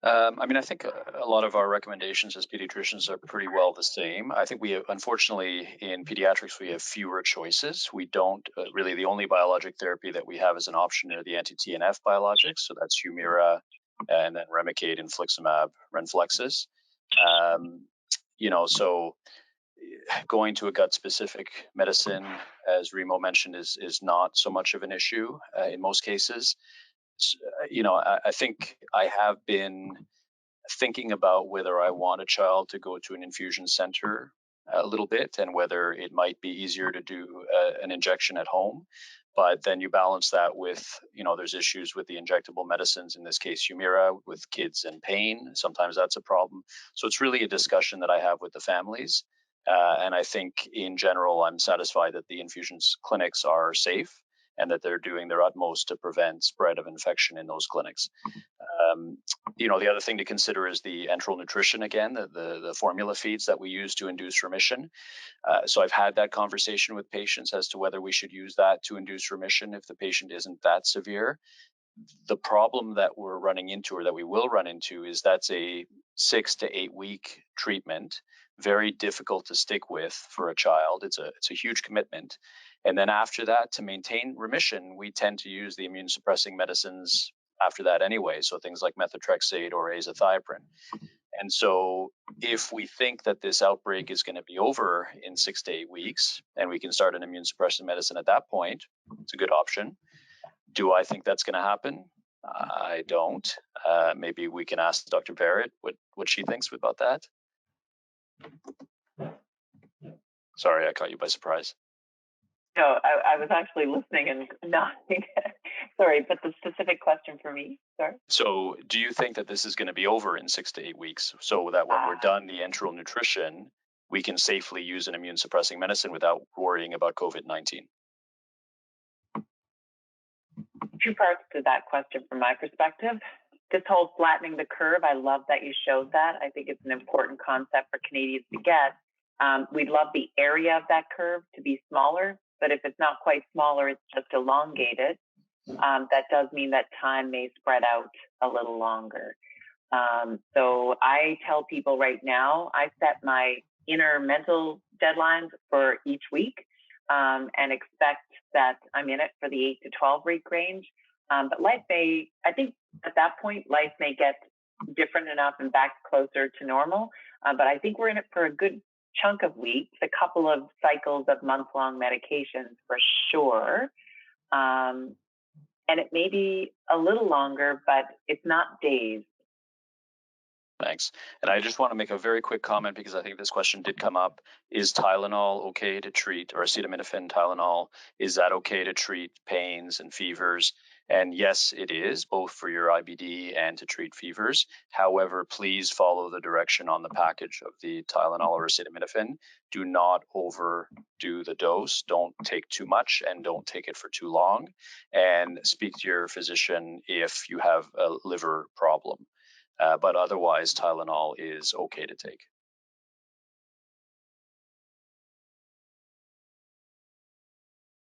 I mean, I think a lot of our recommendations as pediatricians are pretty well the same. I think we have, unfortunately, in pediatrics, we have fewer choices. We don't really, the only biologic therapy that we have as an option are the anti-TNF biologics. So that's Humira and then Remicade, Infliximab, Renflexis. So going to a gut-specific medicine, as Remo mentioned, is not so much of an issue in most cases. I think I have been thinking about whether I want a child to go to an infusion center a little bit and whether it might be easier to do an injection at home. But then you balance that with, there's issues with the injectable medicines, in this case, Humira, with kids and pain. Sometimes that's a problem. So it's really a discussion that I have with the families. And I think in general, I'm satisfied that the infusion clinics are safe and that they're doing their utmost to prevent spread of infection in those clinics. The other thing to consider is the enteral nutrition, again, the formula feeds that we use to induce remission. So I've had that conversation with patients as to whether we should use that to induce remission if the patient isn't that severe. The problem that we're running into, or that we will run into, is that's a 6 to 8 week treatment, very difficult to stick with for a child. It's a huge commitment. And then after that, to maintain remission, we tend to use the immune suppressing medicines after that anyway. So things like methotrexate or azathioprine. And so if we think that this outbreak is going to be over in 6 to 8 weeks and we can start an immune suppressant medicine at that point, it's a good option. Do I think that's going to happen? I don't. Maybe we can ask Dr. Barrett what she thinks about that. Sorry, I caught you by surprise. No, I was actually listening and nodding. Sorry, but the specific question for me, sorry. So do you think that this is going to be over in 6 to 8 weeks, so that when we're done the enteral nutrition, we can safely use an immune suppressing medicine without worrying about COVID-19? Two parts to that question from my perspective. This whole flattening the curve, I love that you showed that. I think it's an important concept for Canadians to get. We'd love the area of that curve to be smaller, but if it's not quite smaller, it's just elongated. That does mean that time may spread out a little longer. So I tell people right now, I set my inner mental deadlines for each week and expect that I'm in it for the 8 to 12 week range. But life may, I think at that point, life may get different enough and back closer to normal. But I think we're in it for a good chunk of weeks, a couple of cycles of month-long medications for sure. And it may be a little longer, but it's not days. Thanks. And I just want to make a very quick comment because I think this question did come up. Is Tylenol okay to treat, or acetaminophen Tylenol, is that okay to treat pains and fevers? And yes, it is, both for your IBD and to treat fevers. However, please follow the direction on the package of the Tylenol or acetaminophen. Do not overdo the dose. Don't take too much and don't take it for too long. And speak to your physician if you have a liver problem. But otherwise, Tylenol is okay to take.